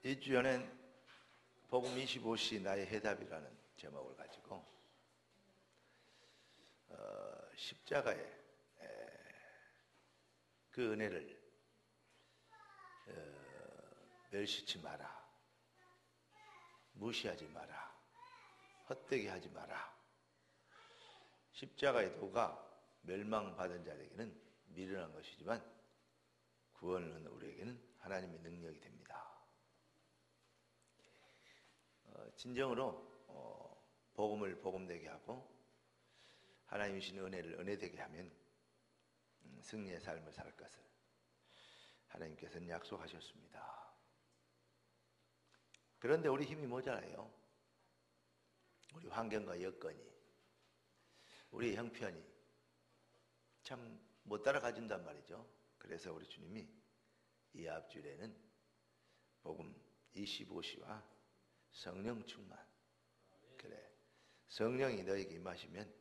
2주 전엔 복음 25시 나의 해답이라는 제목을 가지고 십자가의 그 은혜를 멸시치 마라, 무시하지 마라, 헛되게 하지 마라. 십자가의 도가 멸망받은 자에게는 미련한 것이지만 구원은 우리에게는 하나님의 능력이 됩니다. 진정으로 복음을 복음되게 하고 하나님이 주신 은혜를 은혜되게 하면 승리의 삶을 살 것을 하나님께서는 약속하셨습니다. 그런데 우리 힘이 모자라요. 우리 환경과 여건이, 우리 형편이 참 못 따라가준단 말이죠. 그래서 우리 주님이 이 앞줄에는 복음 25시와 성령 충만, 그래, 성령이 너에게 임하시면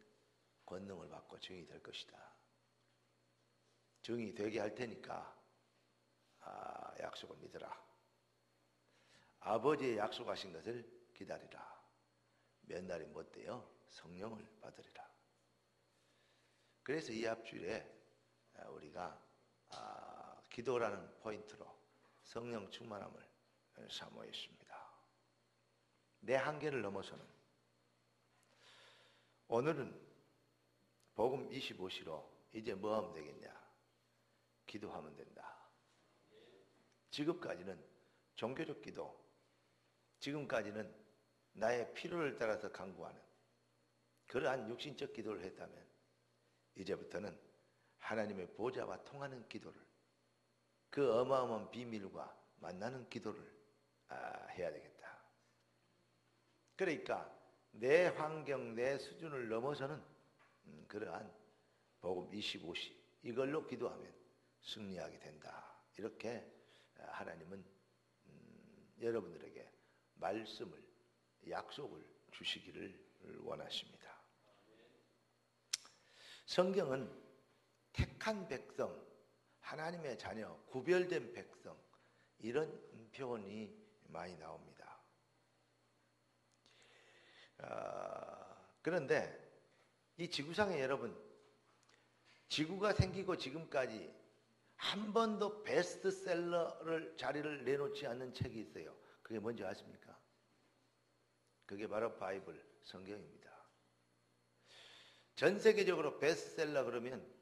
권능을 받고 증인이 될 것이다. 증인이 되게 할 테니까 약속을 믿으라. 아버지의 약속하신 것을 기다리라. 몇 날이 못되어 성령을 받으리라. 그래서 이 앞줄에 우리가 기도라는 포인트로 성령 충만함을 사모했습니다. 내 한계를 넘어서는, 오늘은 복음 25시로 이제 뭐 하면 되겠냐? 기도하면 된다. 지금까지는 종교적 기도, 지금까지는 나의 필요를 따라서 간구하는 그러한 육신적 기도를 했다면 이제부터는 하나님의 보좌와 통하는 기도를, 그 어마어마한 비밀과 만나는 기도를 해야 되겠다. 그러니까 내 환경, 내 수준을 넘어서는 그러한 복음 25시, 이걸로 기도하면 승리하게 된다. 이렇게 하나님은 여러분들에게 말씀을, 약속을 주시기를 원하십니다. 성경은 택한 백성, 하나님의 자녀, 구별된 백성, 이런 표현이 많이 나옵니다. 그런데 이 지구상에 여러분, 지구가 생기고 지금까지 한 번도 베스트셀러를 자리를 내놓지 않는 책이 있어요. 그게 뭔지 아십니까? 그게 바로 바이블, 성경입니다. 전 세계적으로 베스트셀러 그러면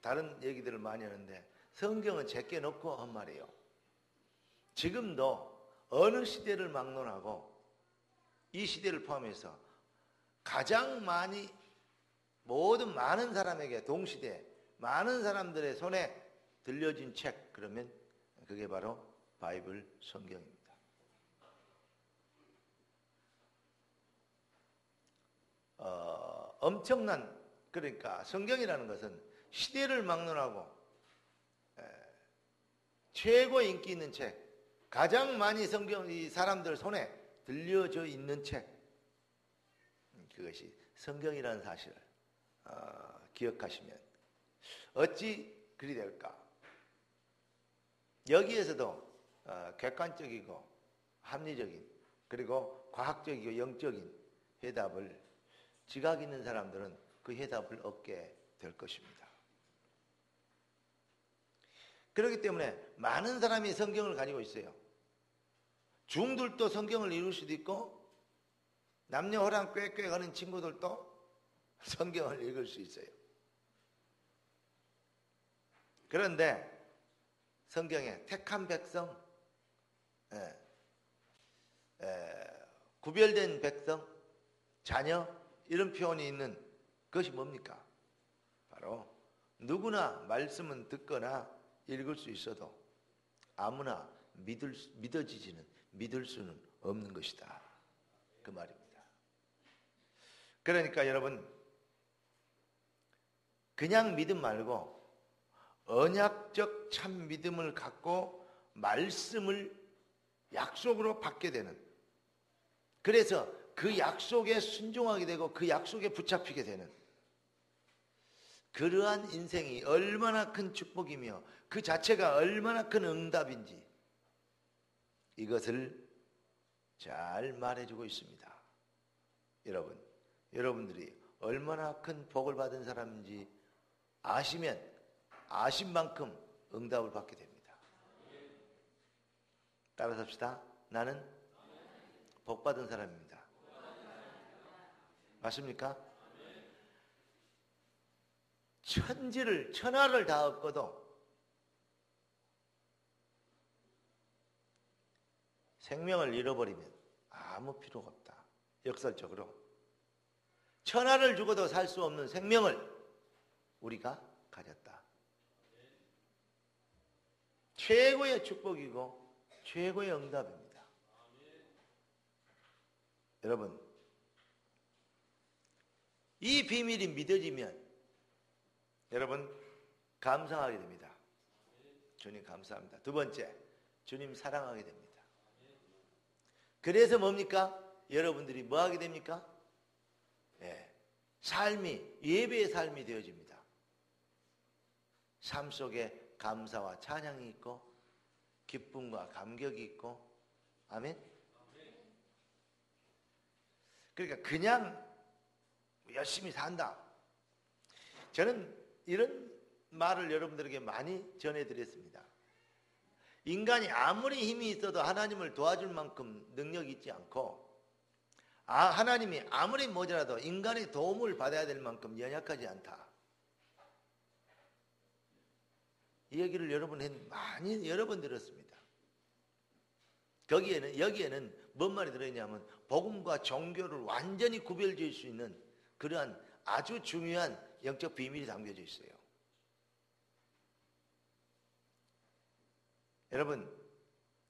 다른 얘기들을 많이 하는데 성경은 제껴 놓고 한 말이에요. 지금도 어느 시대를 막론하고 이 시대를 포함해서 가장 많이, 모든 많은 사람에게 동시대 많은 사람들의 손에 들려진 책, 그러면 그게 바로 바이블, 성경입니다. 엄청난, 그러니까 성경이라는 것은 시대를 막론하고 최고 인기 있는 책, 가장 많이 성경이 사람들 손에 들려져 있는 책, 그것이 성경이라는 사실을 기억하시면 어찌 그리 될까? 여기에서도 객관적이고 합리적인, 그리고 과학적이고 영적인 해답을, 지각 있는 사람들은 그 해답을 얻게 될 것입니다. 그렇기 때문에 많은 사람이 성경을 가지고 있어요. 중들도 성경을 읽을 수도 있고 남녀 호랑 꾀꾀 거는 친구들도 성경을 읽을 수 있어요. 그런데 성경에 택한 백성, 구별된 백성, 자녀, 이런 표현이 있는 것이 뭡니까? 바로 누구나 말씀은 듣거나 읽을 수 있어도 아무나 믿을 수는 없는 것이다. 그 말입니다. 그러니까 여러분, 그냥 믿음 말고 언약적 참 믿음을 갖고 말씀을 약속으로 받게 되는, 그래서 그 약속에 순종하게 되고 그 약속에 붙잡히게 되는 그러한 인생이 얼마나 큰 축복이며 그 자체가 얼마나 큰 응답인지 이것을 잘 말해주고 있습니다. 여러분들이 얼마나 큰 복을 받은 사람인지 아시면 아신 만큼 응답을 받게 됩니다. 따라서 합시다. 나는 복 받은 사람입니다. 맞습니까? 천하를 다 얻고도 생명을 잃어버리면 아무 필요가 없다. 역설적으로 천하를 주고도 살 수 없는 생명을 우리가 가졌다. 최고의 축복이고 최고의 응답입니다. 여러분, 이 비밀이 믿어지면 여러분 감사하게 됩니다. 주님 감사합니다. 두 번째, 주님 사랑하게 됩니다. 그래서 뭡니까? 여러분들이 뭐 하게 됩니까? 삶이 예배의 삶이 되어집니다. 삶 속에 감사와 찬양이 있고 기쁨과 감격이 있고, 아멘. 그러니까 그냥 열심히 산다. 저는 이런 말을 여러분들에게 많이 전해드렸습니다. 인간이 아무리 힘이 있어도 하나님을 도와줄 만큼 능력이 있지 않고, 하나님이 아무리 모자라도 인간의 도움을 받아야 될 만큼 연약하지 않다. 이 얘기를 많이 여러 번 들었습니다. 여기에는 뭔 말이 들어있냐면 복음과 종교를 완전히 구별지을 수 있는 그러한 아주 중요한 영적 비밀이 담겨져 있어요.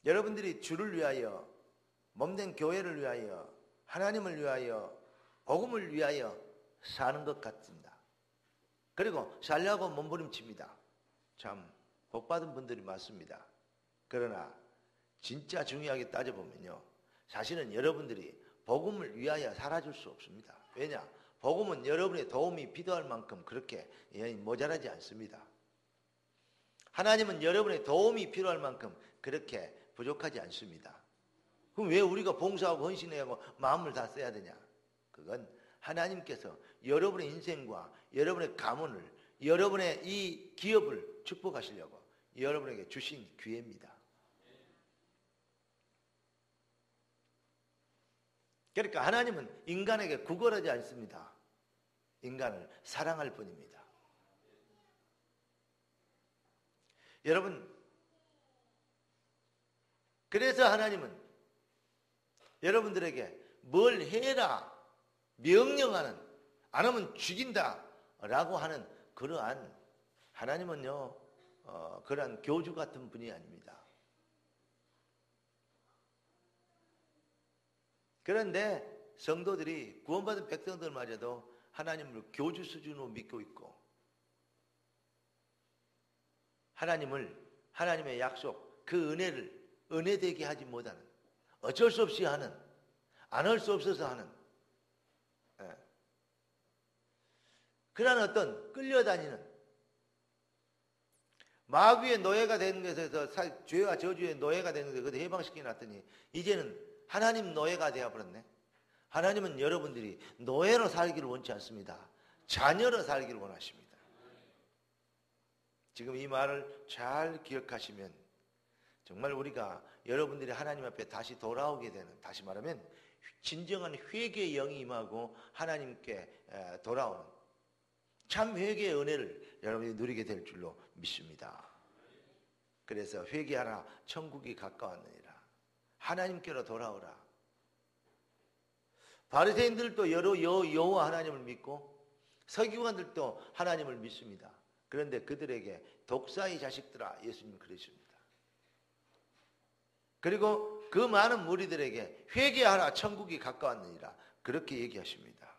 여러분들이 주를 위하여, 몸된 교회를 위하여, 하나님을 위하여, 복음을 위하여 사는 것 같습니다. 그리고 살려고 몸부림칩니다. 참 복받은 분들이 많습니다. 그러나 진짜 중요하게 따져보면요, 사실은 여러분들이 복음을 위하여 살아줄 수 없습니다. 왜냐? 복음은 여러분의 도움이 필요할 만큼 그렇게 모자라지 않습니다. 하나님은 여러분의 도움이 필요할 만큼 그렇게 부족하지 않습니다. 그럼 왜 우리가 봉사하고 헌신하고 마음을 다 써야 되냐? 그건 하나님께서 여러분의 인생과 여러분의 가문을, 여러분의 이 기업을 축복하시려고 여러분에게 주신 기회입니다. 그러니까 하나님은 인간에게 구걸하지 않습니다. 인간을 사랑할 뿐입니다. 여러분, 그래서 하나님은 여러분들에게 뭘 해라 명령하는, 안 하면 죽인다 라고 하는 그러한, 하나님은요 그러한 교주 같은 분이 아닙니다. 그런데 성도들이, 구원받은 백성들마저도 하나님을 교주 수준으로 믿고 있고, 하나님의 약속, 그 은혜를 은혜되게 하지 못하는, 어쩔 수 없이 하는, 안 할 수 없어서 하는, 그러한 어떤 끌려다니는, 마귀의 노예가 되는 것에서, 죄와 저주의 노예가 되는 것에서 해방시켜 놨더니 이제는 하나님 노예가 되어버렸네. 하나님은 여러분들이 노예로 살기를 원치 않습니다. 자녀로 살기를 원하십니다. 지금 이 말을 잘 기억하시면 정말 우리가 여러분들이 하나님 앞에 다시 돌아오게 되는, 다시 말하면 진정한 회개의 영이 임하고 하나님께 돌아오는 참 회개의 은혜를 여러분이 누리게 될 줄로 믿습니다. 그래서 회개하라, 천국이 가까웠느니라. 하나님께로 돌아오라. 바리새인들도 여호와 하나님을 믿고 서기관들도 하나님을 믿습니다. 그런데 그들에게 독사의 자식들아, 예수님 그러십니다. 그리고 그 많은 무리들에게 회개하라, 천국이 가까웠느니라, 그렇게 얘기하십니다.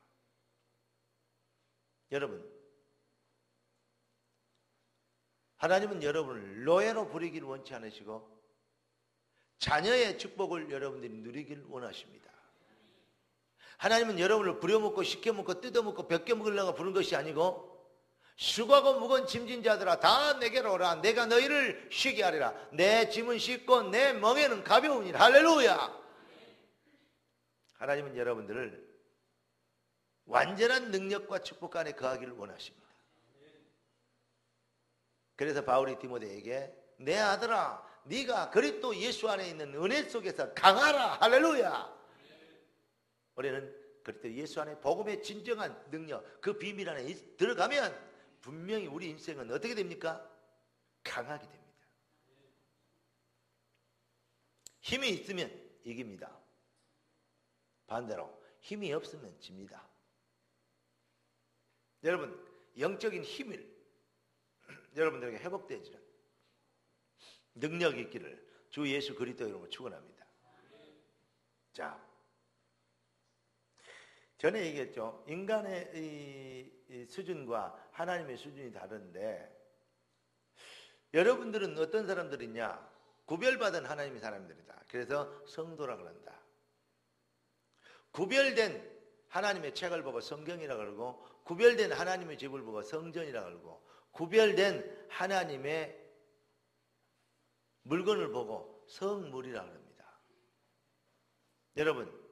여러분, 하나님은 여러분을 노예로 부리기를 원치 않으시고 자녀의 축복을 여러분들이 누리기를 원하십니다. 하나님은 여러분을 부려먹고 시켜먹고 뜯어먹고 벗겨먹으려고 부른 것이 아니고 수고하고 무거운 짐진 자들아 다 내게로 오라. 내가 너희를 쉬게 하리라. 내 짐은 쉽고 내 멍에는 가벼우니라. 할렐루야. 하나님은 여러분들을 완전한 능력과 축복 안에 거하기를 원하십니다. 그래서 바울이 디모데에게 내 아들아 네가 그리스도 예수 안에 있는 은혜 속에서 강하라. 할렐루야. 우리는 그리스도 예수 안에 복음의 진정한 능력, 그 비밀 안에 들어가면 분명히 우리 인생은 어떻게 됩니까? 강하게 됩니다. 힘이 있으면 이깁니다. 반대로 힘이 없으면 집니다. 여러분, 영적인 힘을 여러분들에게 회복되어지는 능력이 있기를 주 예수 그리스도 이름으로 축원합니다. 자, 전에 얘기했죠. 인간의 이 수준과 하나님의 수준이 다른데 여러분들은 어떤 사람들이냐? 구별받은 하나님의 사람들이다. 그래서 성도라 그런다. 구별된 하나님의 책을 보고 성경이라 그러고 구별된 하나님의 집을 보고 성전이라 그러고 구별된 하나님의 물건을 보고 성물이라 그럽니다. 여러분,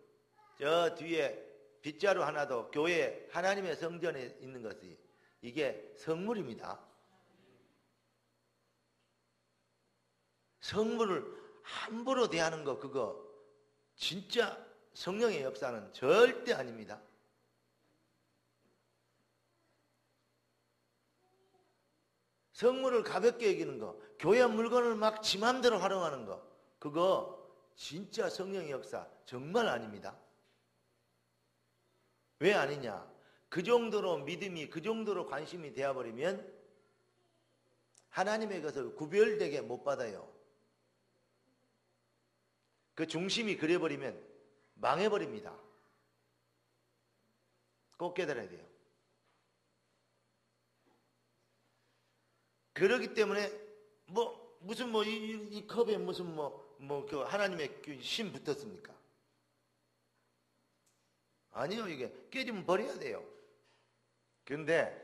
저 뒤에 빗자루 하나도 교회 하나님의 성전에 있는 것이 이게 성물입니다. 성물을 함부로 대하는 거 그거 진짜 성령의 역사는 절대 아닙니다. 성물을 가볍게 여기는 거, 교회 물건을 막 지 맘대로 활용하는 거 그거 진짜 성령의 역사 정말 아닙니다. 왜 아니냐? 그 정도로 믿음이 그 정도로 관심이 되어버리면 하나님의 것을 구별되게 못 받아요. 그 중심이 그래버리면 망해버립니다. 꼭 깨달아야 돼요. 그렇기 때문에 무슨 이 컵에 무슨 그 하나님의 심 붙었습니까? 아니요, 이게 깨지면 버려야 돼요. 그런데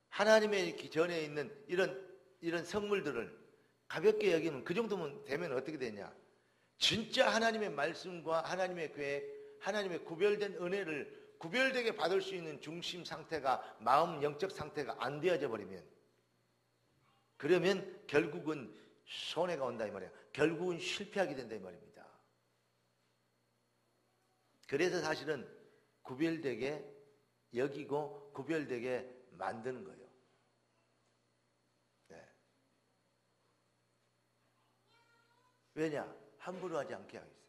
하나님의 전에 있는 이런 성물들을 가볍게 여기면 그 정도면 되면 어떻게 되냐? 진짜 하나님의 말씀과 하나님의 계획, 하나님의 구별된 은혜를 구별되게 받을 수 있는 중심 상태가 마음 영적 상태가 안 되어져 버리면 그러면 결국은 손해가 온다 이 말이야. 결국은 실패하게 된다 이 말입니다. 그래서 사실은 구별되게 여기고 구별되게 만드는 거예요. 네. 왜냐? 함부로 하지 않게 하겠어요.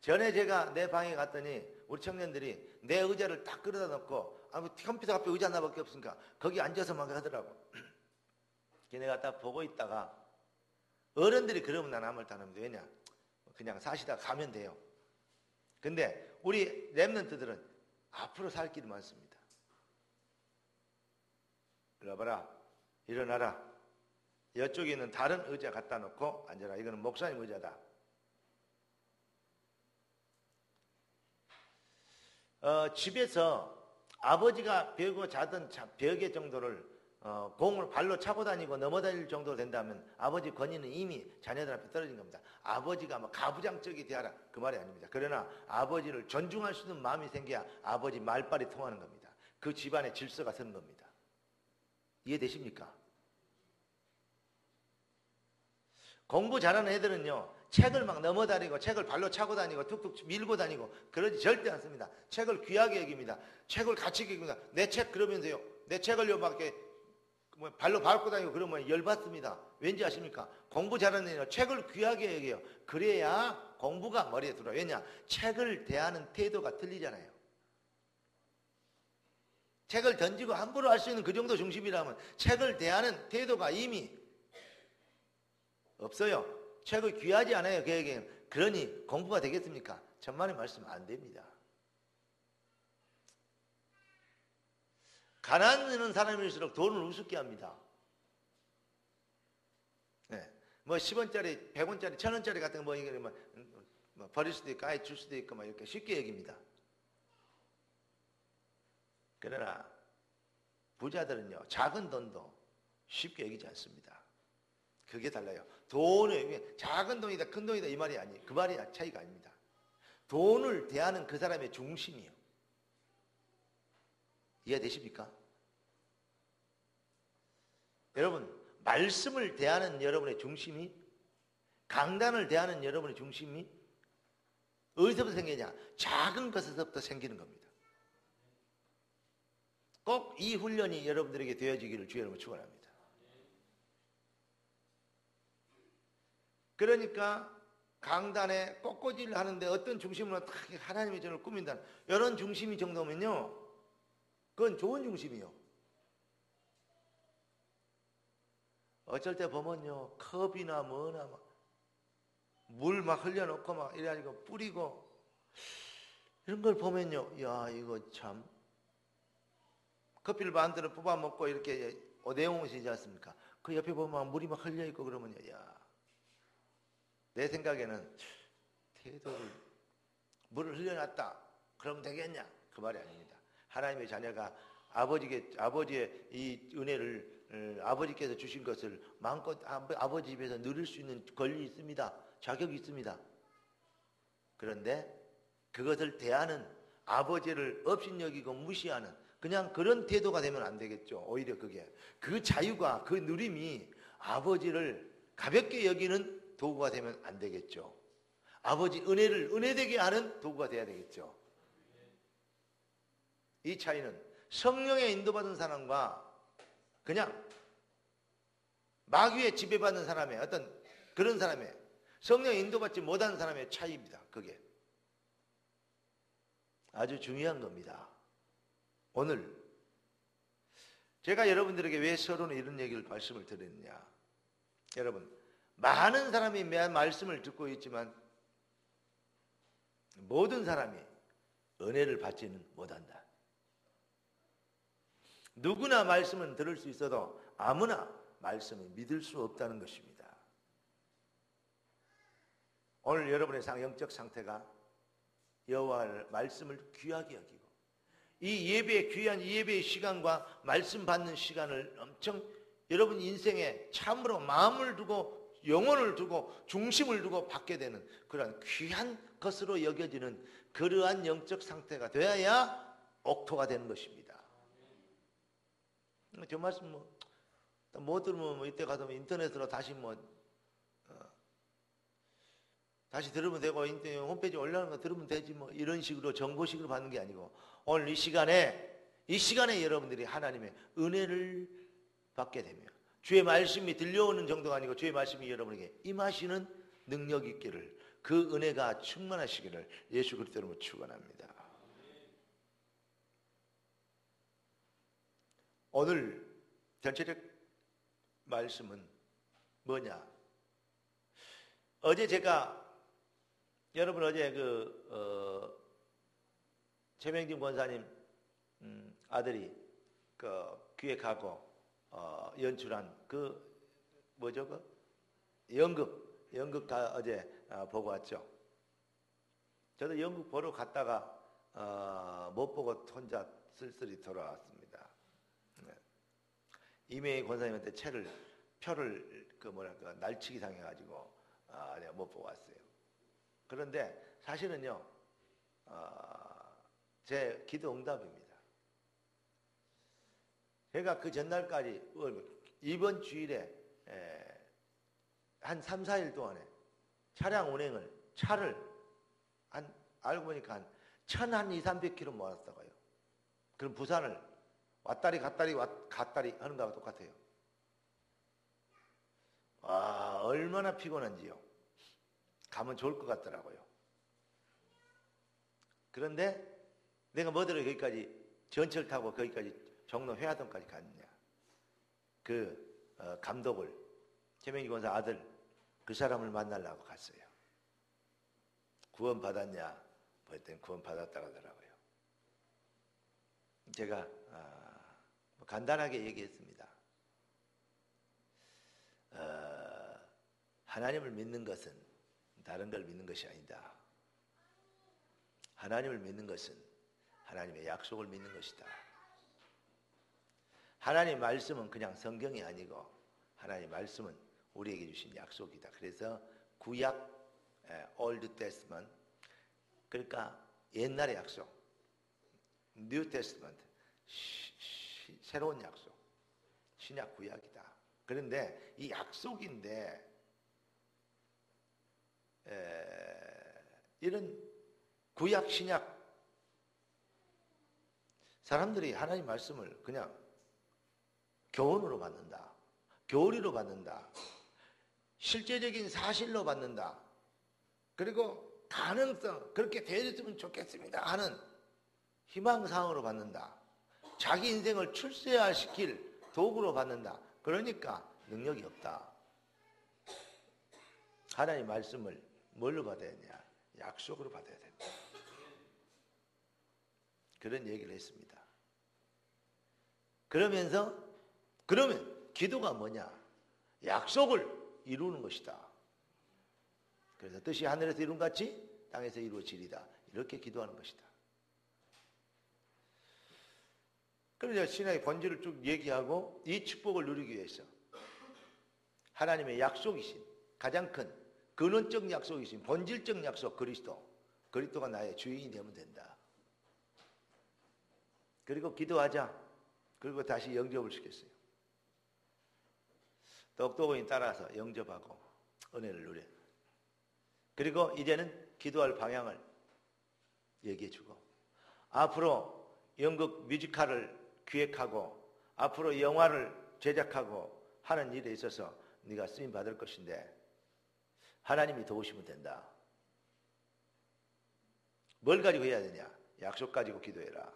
전에 제가 내 방에 갔더니 우리 청년들이 내 의자를 딱 끌어다 놓고 컴퓨터 앞에 의자 하나밖에 없으니까 거기 앉아서만 하더라고. 내가 딱 보고 있다가 어른들이 그러면 난 아무 말도 안 합니다. 왜냐? 그냥 사시다 가면 돼요. 근데 우리 랩런트들은 앞으로 살 길이 많습니다. 일로 와봐라. 일어나라. 이쪽에 있는 다른 의자 갖다 놓고 앉아라. 이거는 목사님 의자다. 집에서 아버지가 벽에 자던 벽의 정도를 공을 발로 차고 다니고 넘어다닐 정도 된다면 아버지 권위는 이미 자녀들 앞에 떨어진 겁니다. 아버지가 가부장적이 되어라 그 말이 아닙니다. 그러나 아버지를 존중할 수 있는 마음이 생겨야 아버지 말빨이 통하는 겁니다. 그 집안의 질서가 서는 겁니다. 이해되십니까? 공부 잘하는 애들은요 책을 막 넘어다니고 책을 발로 차고 다니고 툭툭 밀고 다니고 그러지 절대 않습니다. 책을 귀하게 여깁니다. 책을 같이 여깁니다. 내 책 그러면서요 내 책을요 막 이렇게 발로 밟고 다니고 그러면 열받습니다. 왠지 아십니까? 공부 잘하는 애는 책을 귀하게 여겨요. 그래야 공부가 머리에 들어요. 왜냐? 책을 대하는 태도가 틀리잖아요. 책을 던지고 함부로 할 수 있는 그 정도 중심이라면 책을 대하는 태도가 이미 없어요. 책을 귀하지 않아요. 그에게는. 그러니 공부가 되겠습니까? 천만의 말씀 안 됩니다. 가난한 사람일수록 돈을 우습게 합니다. 네. 10원짜리, 100원짜리, 1000원짜리 같은 거 이게 버릴 수도 있고 아예 줄 수도 있고 이렇게 쉽게 여깁니다. 그러나 부자들은요, 작은 돈도 쉽게 여기지 않습니다. 그게 달라요. 돈을, 작은 돈이다, 큰 돈이다 이 말이 아니에요. 그 말이 차이가 아닙니다. 돈을 대하는 그 사람의 중심이요. 이해되십니까? 여러분, 말씀을 대하는 여러분의 중심이, 강단을 대하는 여러분의 중심이 어디서부터 생기냐? 작은 것에서부터 생기는 겁니다. 꼭 이 훈련이 여러분들에게 되어지기를 주의 이름으로 축원합니다. 그러니까 강단에 꽃꽂이를 하는데 어떤 중심으로 딱 하나님의 전을 꾸민다, 이런 중심이 정도면요, 그건 좋은 중심이요. 어쩔 때 보면요, 컵이나 뭐나 물 막 흘려놓고 막 이래가지고 뿌리고 이런 걸 보면요, 야, 이거 참, 커피를 반대로 뽑아 먹고 이렇게 오대용이시지 않습니까? 그 옆에 보면 물이 막 흘려 있고 그러면요, 야, 내 생각에는 태도를, 물을 흘려놨다 그러면 되겠냐? 그 말이 아닙니다. 하나님의 자녀가 아버지의 이 은혜를, 아버지께서 주신 것을 마음껏 아버지 집에서 누릴 수 있는 권리 있습니다. 자격이 있습니다. 그런데 그것을 대하는, 아버지를 업신여기고 무시하는 그냥 그런 태도가 되면 안 되겠죠. 오히려 그게, 그 자유가, 그 누림이 아버지를 가볍게 여기는 도구가 되면 안 되겠죠. 아버지 은혜를 은혜되게 하는 도구가 돼야 되겠죠. 이 차이는 성령의 인도받은 사람과 그냥 마귀에 지배받는 사람의, 어떤 그런 사람의, 성령의 인도받지 못하는 사람의 차이입니다. 그게 아주 중요한 겁니다. 오늘 제가 여러분들에게 왜 서론에 이런 얘기를 말씀을 드렸느냐, 여러분, 많은 사람이 말씀을 듣고 있지만 모든 사람이 은혜를 받지는 못한다. 누구나 말씀은 들을 수 있어도 아무나 말씀을 믿을 수 없다는 것입니다. 오늘 여러분의 영적 상태가 여호와의 말씀을 귀하게 여기고, 이 예배의 귀한 예배의 시간과 말씀 받는 시간을 엄청 여러분 인생에 참으로 마음을 두고 영혼을 두고 중심을 두고 받게 되는 그러한 귀한 것으로 여겨지는 그러한 영적 상태가 되어야 옥토가 되는 것입니다. 저 말씀 못 들으면 이때 가서 인터넷으로 다시 다시 들으면 되고, 인터넷 홈페이지 올라오는 거 들으면 되지 이런 식으로 정보식으로 받는 게 아니고, 오늘 이 시간에 여러분들이 하나님의 은혜를 받게 되며 주의 말씀이 들려오는 정도가 아니고 주의 말씀이 여러분에게 임하시는 능력 있기를, 그 은혜가 충만하시기를 예수 그리스도 이름으로 축원합니다. 오늘 전체적 말씀은 뭐냐? 어제 제가 여러분 어제 최명진 권사님 아들이 기획하고 연출한 연극 다 어제 보고 왔죠. 저도 연극 보러 갔다가 못 보고 혼자 쓸쓸히 돌아왔습니다. 네. 이명희 권사님한테 표를 날치기 당해가지고 내가 못 보고 왔어요. 그런데 사실은요, 제 기도 응답입니다. 제가 그 전날까지 이번 주일에 한 3, 4일 동안에 차량 운행을, 차를 알고 보니까 한 1,200km 모았다고요. 그럼 부산을 왔다리 갔다리 하는 거하고 똑같아요. 와, 얼마나 피곤한지요. 가면 좋을 것 같더라고요. 그런데 내가 뭐더러 거기까지 전철 타고 거기까지 종로 회화동까지 갔냐. 감독을, 최명희 권사 아들, 그 사람을 만나려고 갔어요. 구원 받았냐? 그랬더니 구원 받았다고 하더라고요. 제가 간단하게 얘기했습니다. 하나님을 믿는 것은 다른 걸 믿는 것이 아니다. 하나님을 믿는 것은 하나님의 약속을 믿는 것이다. 하나님 말씀은 그냥 성경이 아니고 하나님 말씀은 우리에게 주신 약속이다. 그래서 구약 Old Testament, 그러니까 옛날의 약속, New Testament, 새로운 약속, 신약 구약이다. 그런데 이 약속인데 이런 구약 신약 사람들이 하나님 말씀을 그냥 교훈으로 받는다, 교리로 받는다, 실제적인 사실로 받는다, 그리고 가능성, 그렇게 되었으면 좋겠습니다 하는 희망사항으로 받는다, 자기 인생을 출세시킬 도구로 받는다. 그러니까 능력이 없다. 하나님 말씀을 뭘로 받아야 되냐? 약속으로 받아야 된다. 그런 얘기를 했습니다. 그러면 기도가 뭐냐? 약속을 이루는 것이다. 그래서 뜻이 하늘에서 이룬 같이 땅에서 이루어지리다. 이렇게 기도하는 것이다. 그래서 신앙의 본질을 쭉 얘기하고 이 축복을 누리기 위해서 하나님의 약속이신 가장 큰 근원적 약속이신 본질적 약속 그리스도가 나의 주인이 되면 된다. 그리고 기도하자. 그리고 다시 영접을 시켰어요. 똑똑히 따라서 영접하고 은혜를 누려. 그리고 이제는 기도할 방향을 얘기해주고 앞으로 연극 뮤지컬을 기획하고 앞으로 영화를 제작하고 하는 일에 있어서 네가 쓰임 받을 것인데 하나님이 도우시면 된다. 뭘 가지고 해야 되냐? 약속 가지고 기도해라.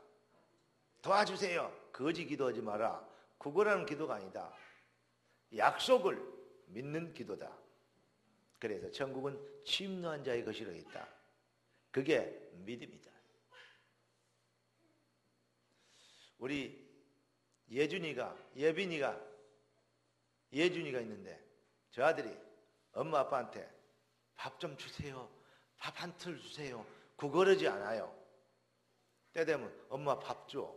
도와주세요. 거지 기도하지 마라. 구걸하는 기도가 아니다. 약속을 믿는 기도다. 그래서 천국은 침노한 자의 것이라 있다. 그게 믿음이다. 우리 예준이가 있는데 저 아들이 엄마 아빠한테 밥 좀 주세요. 밥 한 틀 주세요. 구걸하지 않아요. 때 되면 엄마 밥 줘.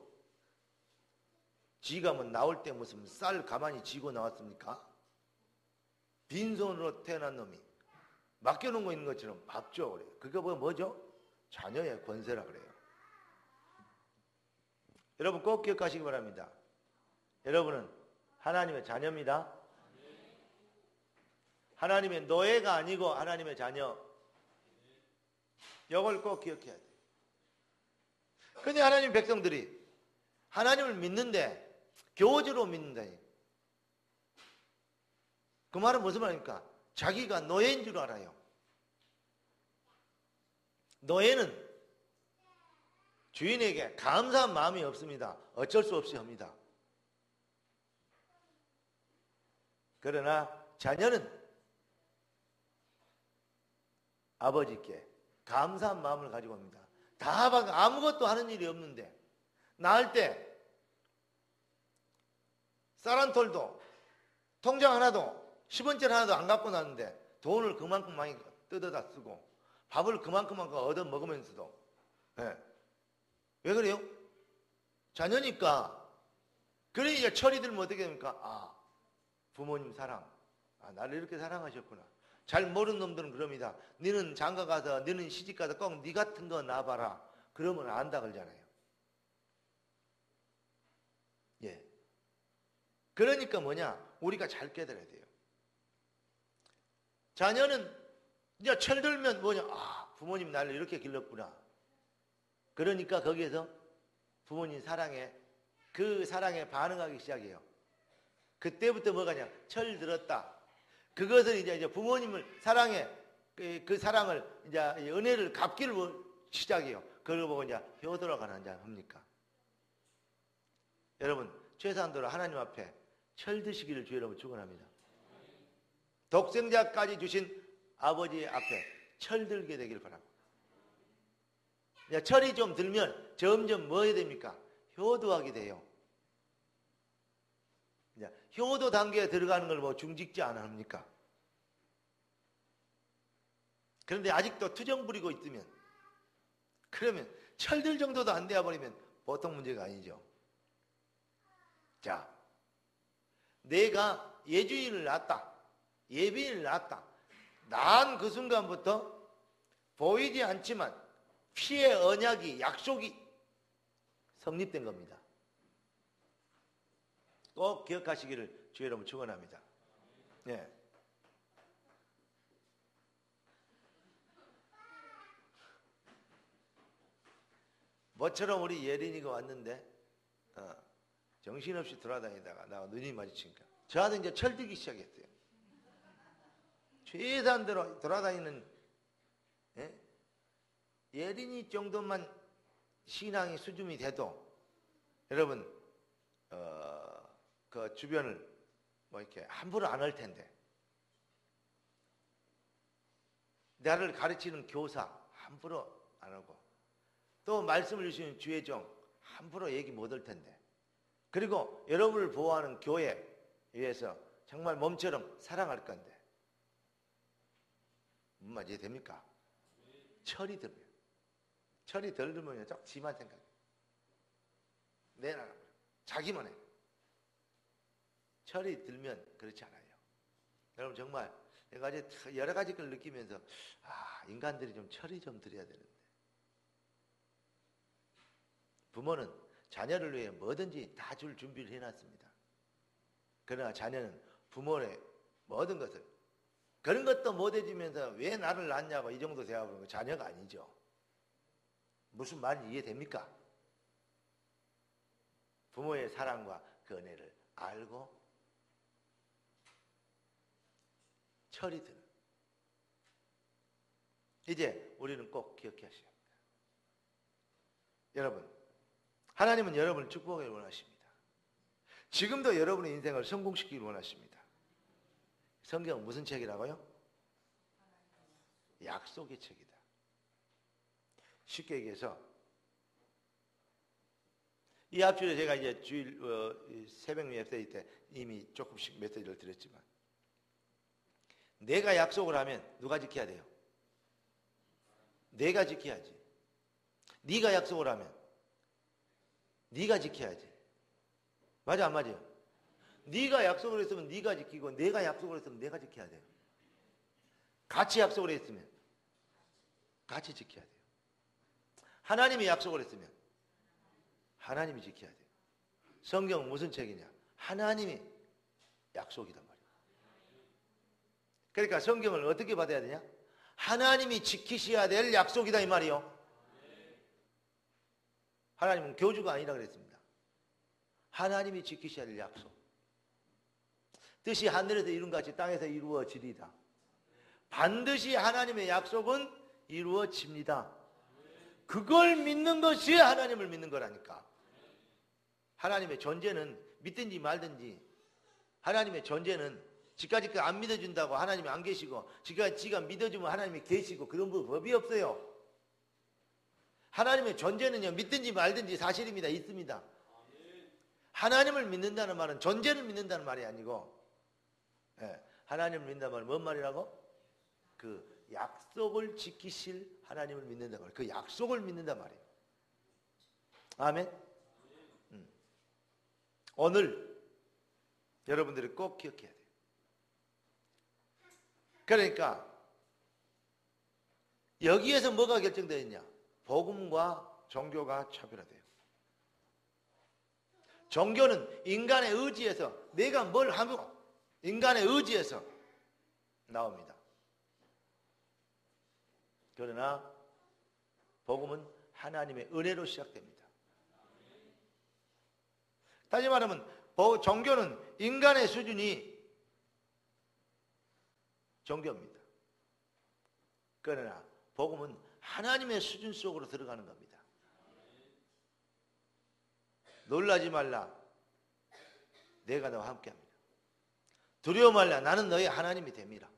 지가 뭐 나올 때 무슨 쌀 가만히 쥐고 나왔습니까? 빈손으로 태어난 놈이 맡겨놓은 거 있는 것처럼 밥 줘 그래요. 그게 뭐죠? 자녀의 권세라 그래요. 여러분 꼭 기억하시기 바랍니다. 여러분은 하나님의 자녀입니다. 하나님의 노예가 아니고 하나님의 자녀. 이걸 꼭 기억해야 돼요. 그런데 하나님 백성들이 하나님을 믿는데 교주로 믿는다. 그 말은 무슨 말입니까? 자기가 노예인 줄 알아요. 노예는 주인에게 감사한 마음이 없습니다. 어쩔 수 없이 합니다. 그러나 자녀는 아버지께 감사한 마음을 가지고 옵니다. 다 아무것도 하는 일이 없는데 낳을 때 쌀 한 톨도 통장 하나도 10원짜리 하나도 안 갖고 났는데 돈을 그만큼 많이 뜯어다 쓰고 밥을 그만큼 얻어 먹으면서도 왜 그래요? 자녀니까. 그러니까 철이 들면 어떻게 됩니까? 부모님 사랑. 나를 이렇게 사랑하셨구나. 잘 모르는 놈들은 그럽니다. 너는 장가 가서 너는 시집 가서 꼭 네 같은 거 낳아봐라. 그러면 안다 그러잖아요. 예. 그러니까 우리가 잘 깨달아야 돼요. 자녀는 이제 철들면 부모님 나를 이렇게 길렀구나. 그러니까 거기에서 부모님 그 사랑에 반응하기 시작해요. 그때부터 뭐가냐? 철들었다. 그것을 이제 부모님을 그 사랑을 이제 은혜를 갚기를 시작해요. 그걸 보고 이제 효도라고 하는 합니까? 여러분 최소한도로 하나님 앞에 철드시기를 주의 이름으로 축원합니다. 독생자까지 주신 아버지 앞에 철들게 되길 바랍니다. 철이 좀 들면 점점 뭐 해야 됩니까? 효도하게 돼요. 효도 단계에 들어가는 걸 중직자 안 합니까? 그런데 아직도 투정 부리고 있으면 그러면 철들 정도도 안 되어버리면 보통 문제가 아니죠. 자, 내가 예주인을 낳았다, 예비인을 낳았다. 낳은 그 순간부터 보이지 않지만 피의 언약이, 약속이 성립된 겁니다. 꼭 기억하시기를 주의 이름으로 축원합니다. 네. 뭐처럼 우리 예린이가 왔는데 정신없이 돌아다니다가 나와 눈이 마주치니까 저한테 이제 철들기 시작했어요. 최소한대로 돌아다니는 예린이 정도만 신앙이 수준이 돼도 여러분 그 주변을 뭐 이렇게 함부로 안 할 텐데, 나를 가르치는 교사 함부로 안 하고, 또 말씀을 주시는 주의종 함부로 얘기 못 할 텐데, 그리고 여러분을 보호하는 교회 위해서 정말 몸처럼 사랑할 건데, 무슨 말 이해됩니까? 철이 들면, 철이 덜 들면 딱 지만 생각해. 내 나라 자기만 해. 철이 들면 그렇지 않아요. 여러분 정말 여러 가지 걸 느끼면서 인간들이 좀 철이 좀 들여야 되는데, 부모는 자녀를 위해 뭐든지 다 줄 준비를 해놨습니다. 그러나 자녀는 부모의 모든 것을, 그런 것도 못 해주면서 왜 나를 낳냐고 이 정도 대화하는 거 자녀가 아니죠. 무슨 말인지 이해됩니까? 부모의 사랑과 그 은혜를 알고 철이 드는, 이제 우리는 꼭 기억해야 합니다. 여러분, 하나님은 여러분을 축복하기를 원하십니다. 지금도 여러분의 인생을 성공시키기를 원하십니다. 성경은 무슨 책이라고요? 약속의 책이다. 쉽게 얘기해서 이 앞줄에 제가 이제 주일 새벽 메시지 때 이미 조금씩 메시지를 드렸지만, 내가 약속을 하면 누가 지켜야 돼요? 내가 지켜야지. 네가 약속을 하면 네가 지켜야지. 맞아 안 맞아요? 네가 약속을 했으면 네가 지키고, 내가 약속을 했으면 내가 지켜야 돼요. 같이 약속을 했으면 같이 지켜야 돼요. 하나님이 약속을 했으면 하나님이 지켜야 돼요. 성경은 무슨 책이냐? 하나님이 약속이단 말이에요. 그러니까 성경을 어떻게 받아야 되냐? 하나님이 지키셔야 될 약속이다 이 말이요. 하나님은 교주가 아니라 그랬습니다. 하나님이 지키셔야 될 약속. 뜻이 하늘에서 이룬 같이 땅에서 이루어지리다. 반드시 하나님의 약속은 이루어집니다. 그걸 믿는 것이 하나님을 믿는 거라니까. 하나님의 존재는 믿든지 말든지, 하나님의 존재는 지금까지 안 믿어준다고 하나님이 안 계시고, 지가 믿어주면 하나님이 계시고, 그런 법이 없어요. 하나님의 존재는요, 믿든지 말든지 사실입니다. 있습니다. 하나님을 믿는다는 말은 존재를 믿는다는 말이 아니고, 하나님을 믿는다는 말은 뭔 말이라고? 그 약속을 지키실 하나님을 믿는다는 말이에요. 그 약속을 믿는단 말이에요. 아멘. 오늘 여러분들이 꼭 기억해야 돼요. 그러니까 여기에서 뭐가 결정되어 있냐? 복음과 종교가 차별화돼요. 종교는 인간의 의지에서, 내가 뭘 하고 인간의 의지에서 나옵니다. 그러나 복음은 하나님의 은혜로 시작됩니다. 다시 말하면 종교는 인간의 수준이 종교입니다. 그러나 복음은 하나님의 수준 속으로 들어가는 겁니다. 놀라지 말라, 내가 너와 함께합니다. 두려워 말라, 나는 너의 하나님이 됨이라.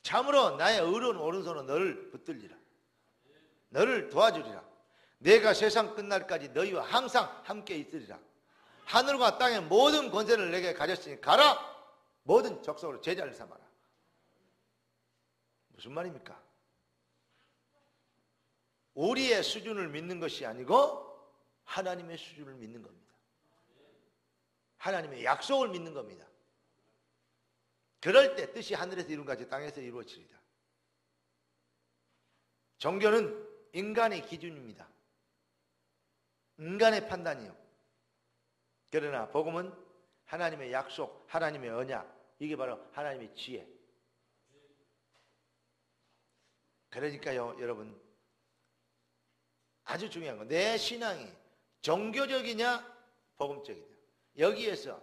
참으로 나의 의로운 오른손은 너를 붙들리라. 너를 도와주리라. 내가 세상 끝날까지 너희와 항상 함께 있으리라. 하늘과 땅의 모든 권세를 내게 가졌으니 가라. 모든 족속으로 제자를 삼아라. 무슨 말입니까? 우리의 수준을 믿는 것이 아니고 하나님의 수준을 믿는 겁니다. 하나님의 약속을 믿는 겁니다. 그럴 때 뜻이 하늘에서 이룬 같이 땅에서 이루어지리라. 종교는 인간의 기준입니다. 인간의 판단이요. 그러나 복음은 하나님의 약속, 하나님의 언약, 이게 바로 하나님의 지혜. 그러니까요, 여러분, 아주 중요한 건 내 신앙이 종교적이냐 복음적이냐, 여기에서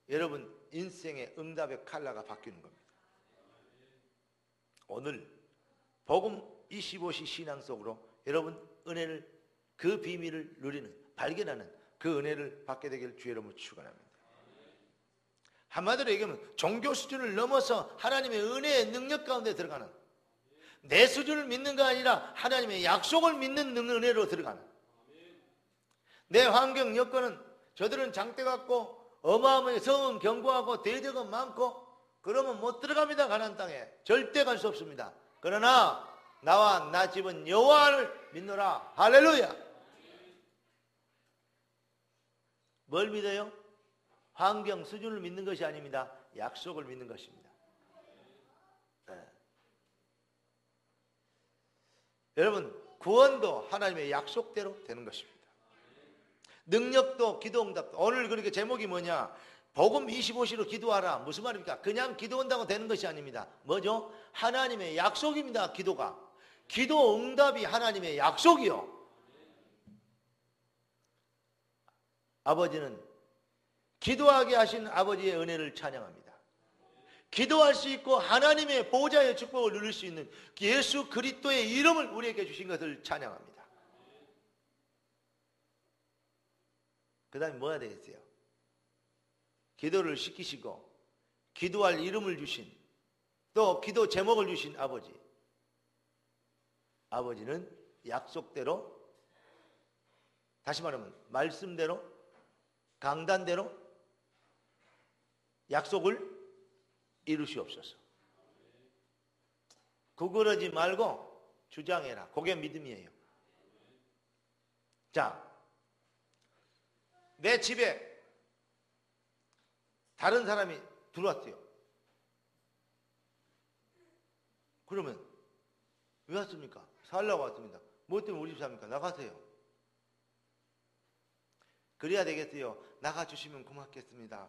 여러분 인생의 응답의 칼라가 바뀌는 겁니다. 오늘 복음 25시 신앙 속으로 여러분 은혜를, 그 비밀을 누리는, 발견하는 그 은혜를 받게 되기를 주의 이름으로 축원합니다. 한마디로 얘기하면 종교 수준을 넘어서 하나님의 은혜의 능력 가운데 들어가는, 내 수준을 믿는가 아니라 하나님의 약속을 믿는 은혜로 들어가는, 내 환경 여건은 저들은 장대 같고 어마어마하게 성은 견고하고 대적은 많고 그러면 못 들어갑니다. 가나안 땅에 절대 갈 수 없습니다. 그러나 나와 나 집은 여호와를 믿노라. 할렐루야. 뭘 믿어요? 환경 수준을 믿는 것이 아닙니다. 약속을 믿는 것입니다. 네. 여러분, 구원도 하나님의 약속대로 되는 것입니다. 능력도 기도응답도. 오늘 그렇게 제목이 뭐냐? 복음 25시로 기도하라. 무슨 말입니까? 그냥 기도한다고 되는 것이 아닙니다. 뭐죠? 하나님의 약속입니다. 기도가. 기도응답이 하나님의 약속이요. 아버지는 기도하게 하신 아버지의 은혜를 찬양합니다. 기도할 수 있고 하나님의 보좌의 축복을 누릴 수 있는 예수 그리스도의 이름을 우리에게 주신 것을 찬양합니다. 그 다음에 뭐 해야 되겠어요? 기도를 시키시고 기도할 이름을 주신, 또 기도 제목을 주신 아버지. 아버지는 약속대로, 다시 말하면 말씀대로, 강단대로 약속을 이루시옵소서. 구부러지 말고 주장해라. 그게 믿음이에요. 자, 내 집에 다른 사람이 들어왔어요. 그러면 왜 왔습니까? 살려고 왔습니다. 뭐 때문에 우리 집 삽니까? 나가세요. 그래야 되겠어요. 나가주시면 고맙겠습니다.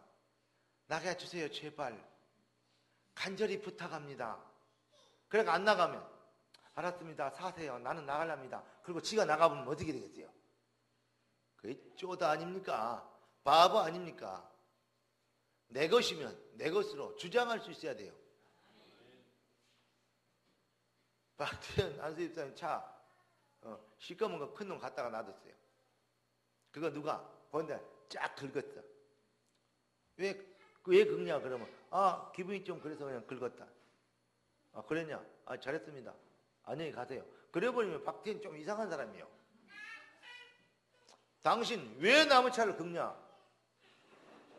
나가주세요 제발. 간절히 부탁합니다. 그러니까 안 나가면 알았습니다. 사세요. 나는 나가랍니다. 그리고 지가 나가보면 어떻게 되겠어요? 그게 쪼다 아닙니까? 바보 아닙니까? 내 것이면 내 것으로 주장할 수 있어야 돼요. 박태현 안수집사님 차 시꺼먼 거 큰 놈 갖다가 놔뒀어요. 그거 누가 본데 쫙 긁었어. 왜 긁냐 그러면 기분이 좀 그래서 그냥 긁었다. 그랬냐? 잘했습니다. 안녕히 가세요. 그래버리면 박태현 좀 이상한 사람이에요. 당신 왜 남의 차를 긁냐?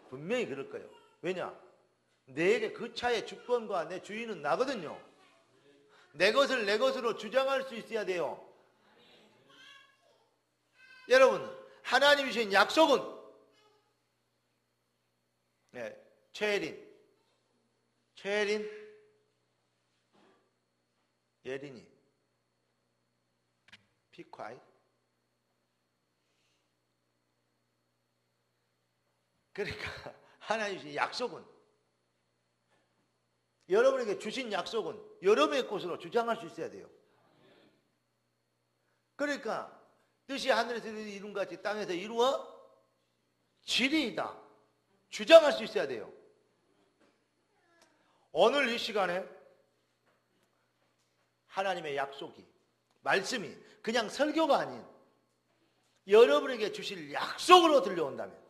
분명히 그럴 거예요. 왜냐? 내게 그 차의 주권과 내 주인은 나거든요. 내 것을 내 것으로 주장할 수 있어야 돼요. 여러분, 하나님이 주신 약속은 최혜린, 예린이, 피콰이. 그러니까 하나님이 주신 약속은, 여러분에게 주신 약속은 여러분의 것으로 주장할 수 있어야 돼요. 그러니까 뜻이 하늘에서 이룬 것 같이 땅에서 이루어지리이다. 주장할 수 있어야 돼요. 오늘 이 시간에 하나님의 약속이, 말씀이 그냥 설교가 아닌 여러분에게 주실 약속으로 들려온다면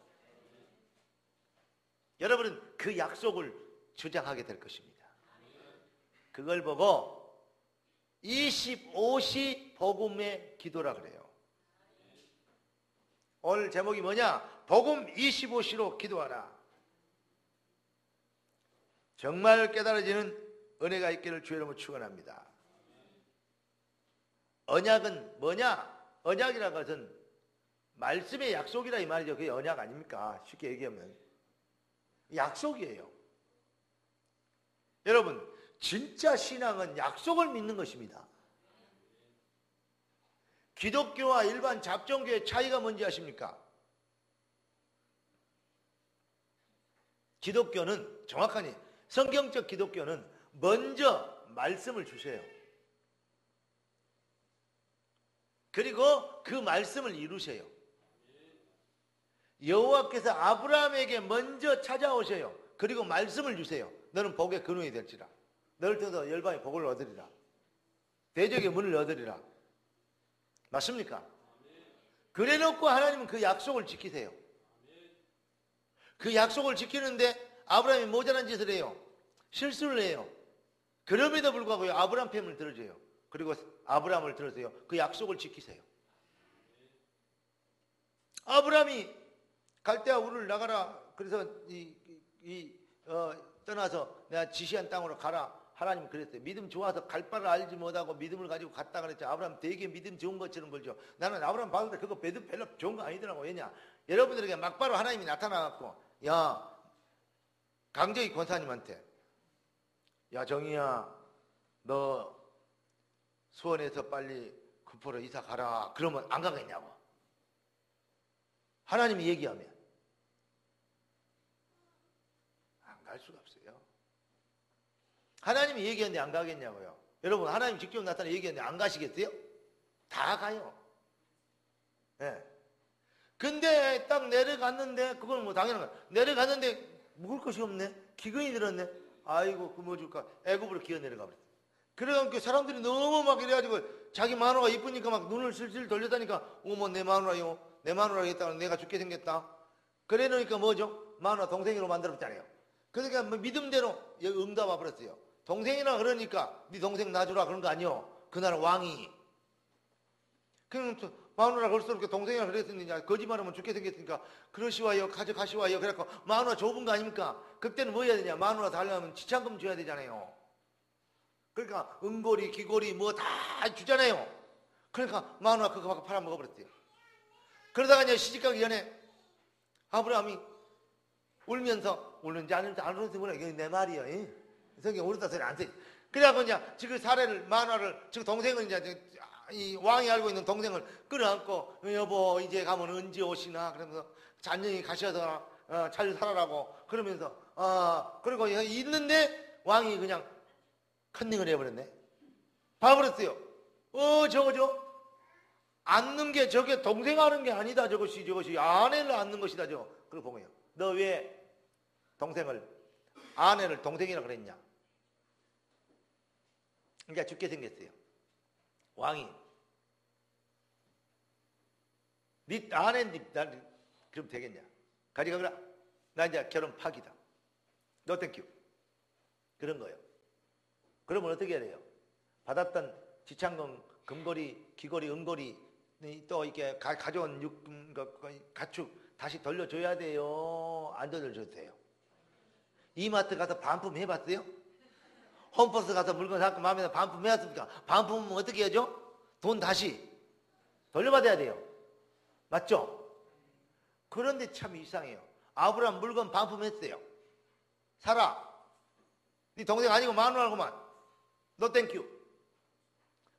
여러분은 그 약속을 주장하게 될 것입니다. 그걸 보고 25시 복음의 기도라 그래요. 오늘 제목이 뭐냐? 복음 25시로 기도하라. 정말 깨달아지는 은혜가 있기를 주의 이름으로 축원합니다. 언약은 뭐냐? 언약이라는 것은 말씀의 약속이라 이 말이죠. 그게 언약 아닙니까? 쉽게 얘기하면. 약속이에요. 여러분, 진짜 신앙은 약속을 믿는 것입니다. 기독교와 일반 잡종교의 차이가 뭔지 아십니까? 기독교는 정확하니 성경적 기독교는 먼저 말씀을 주세요. 그리고 그 말씀을 이루세요. 여호와께서 아브라함에게 먼저 찾아오세요. 그리고 말씀을 주세요. 너는 복의 근원이 될지라. 너를 통해서 열방의 복을 얻으리라. 대적의 문을 얻으리라. 맞습니까? 그래놓고 하나님은 그 약속을 지키세요. 그 약속을 지키는데 아브라함이 모자란 짓을 해요. 실수를 해요. 그럼에도 불구하고 아브라함 편을 들어줘요. 그리고 아브라함을 들어서요. 그 약속을 지키세요. 아브라함이 갈대아 우르를 나가라. 그래서 떠나서 내가 지시한 땅으로 가라. 하나님 그랬어요. 믿음 좋아서 갈 바를 알지 못하고 믿음을 가지고 갔다 그랬죠. 아브라함 되게 믿음 좋은 것처럼 보죠. 나는 아브라함 봤을 때 그거 별로 좋은 거 아니더라고. 왜냐? 여러분들에게 막바로 하나님이 나타나갖고 야 강재희 권사님한테 야 정희야 너 수원에서 빨리 구포로 이사 가라. 그러면 안 가겠냐고. 하나님이 얘기하면 안 갈 수가 없어요. 하나님이 얘기했는데 안 가겠냐고요. 여러분 하나님 직접 나타나 얘기했는데 안 가시겠어요? 다 가요. 예. 근데 딱 내려갔는데 그건 뭐 당연한 거야. 내려갔는데 먹을 것이 없네. 기근이 들었네. 아이고 그 뭐 줄까? 애굽으로 기어 내려가 버렸어. 그래가지고 사람들이 너무 막 이래가지고 자기 마누라가 이쁘니까 막 눈을 슬슬 돌려다니까 어머 내 마누라요. 내 마누라가 있다가 내가 죽게 생겼다. 그래 놓으니까 뭐죠? 마누라 동생으로 만들었잖아요. 그러니까 뭐 믿음대로 응답 와버렸어요. 동생이라 그러니까 네 동생 놔주라 그런 거 아니요. 그날 왕이 그럼 마누라 그럴수록 동생이라 그랬으니 거짓말하면 죽게 생겼으니까 그러시와요 가져가시와요. 그래갖고 마누라 좁은 거 아닙니까? 그때는 뭐 해야 되냐? 마누라 달라면 지참금 줘야 되잖아요. 그러니까 은고리 귀고리 뭐 다 주잖아요. 그러니까 마누라 그거 갖고 팔아먹어버렸대요. 그러다가 이제 시집가기 전에 아브라함이 울면서 울는지 안 울는지 몰라. 이게 내 말이야. 성경 울었다 소리 안 써. 그래갖고 이제 그 사례를 마누라를 저 동생을 이제 이 왕이 알고 있는 동생을 끌어안고 여보 이제 가면 언제 오시나 그러면서 잔영이 가셔서 잘 살아라고 그러면서 그리고 있는데 왕이 그냥 컨닝을 해버렸네. 봐버렸어요. 저거죠. 앉는 게 저게 동생 하는 게 아니다. 저것이 아내를 앉는 것이다. 그걸 보고요. 너 왜 아내를 동생이라 그랬냐? 그러니까 죽게 생겼어요. 왕이 네 아내인데 그럼 되겠냐? 가져가거라. 나 이제 결혼 파기다. 너 땡큐. 그런 거예요. 그러면 어떻게 해야 돼요? 받았던 지참금, 금고리, 귀고리, 은고리 또 이렇게 가져온 가축 다시 돌려줘야 돼요? 안 돌려줘도 돼요? 이마트 가서 반품 해봤어요? 홈버스 가서 물건 사고 마음에 들어 반품 해왔습니까? 반품은 어떻게 하죠? 돈 다시 돌려받아야 돼요. 맞죠? 그런데 참 이상해요. 아브라함 물건 반품했어요. 사라. 네 동생 아니고 마누라구만. 너 땡큐.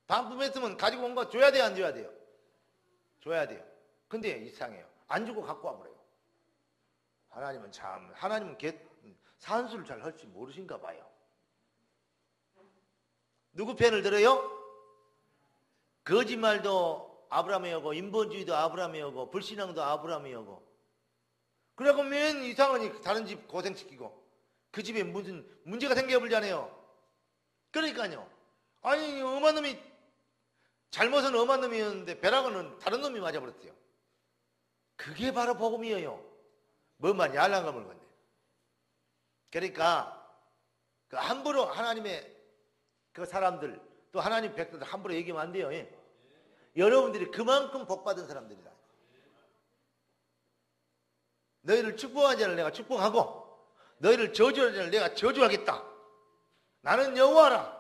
반품했으면 가지고 온 거 줘야 돼요? 안 줘야 돼요? 줘야 돼요. 근데 이상해요. 안 주고 갖고 와버려요. 하나님은 산수를 잘 할 줄 모르신가 봐요. 누구 편을 들어요? 거짓말도 아브라함이 하고 인본주의도 아브라함이 하고 불신앙도 아브라함이 하고 그래갖고 맨 이상하니 다른 집 고생시키고 그 집에 무슨 문제가 생겨버리잖아요. 그러니까요. 아니 엄한 놈이 잘못은 엄한 놈이었는데 배락은 다른 놈이 맞아버렸어요. 그게 바로 복음이에요. 뭐만 야랑을 건데. 그러니까 그 함부로 하나님의 그 사람들 또 하나님 백성들 함부로 얘기하면 안 돼요. 여러분들이 그만큼 복받은 사람들이다. 너희를 축복한 자를 내가 축복하고 너희를 저주한 자를 내가 저주하겠다. 나는 여호와라.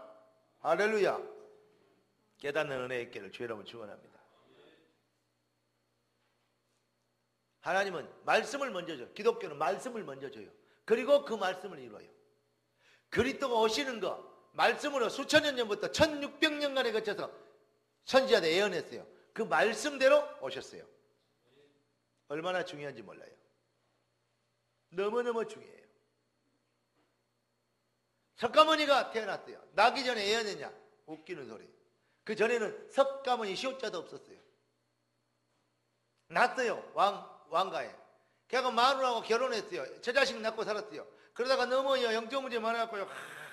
할렐루야. 깨닫는 은혜 있기를 주의 이름으로 축원합니다. 하나님은 말씀을 먼저 줘요. 기독교는 말씀을 먼저 줘요. 그리고 그 말씀을 이루어요. 그리스도가 오시는 거 말씀으로 수천 년 전부터 1600년간에 거쳐서 선지자들 예언했어요. 그 말씀대로 오셨어요. 얼마나 중요한지 몰라요. 너무너무 중요해요. 석가모니가 태어났어요. 나기 전에 예언했냐? 웃기는 소리. 그 전에는 석가모니 시옷자도 없었어요. 낳았어요. 왕가에. 걔가 마누라하고 결혼했어요. 저 자식 낳고 살았어요. 그러다가 너무 영적 문제 많아갖고요.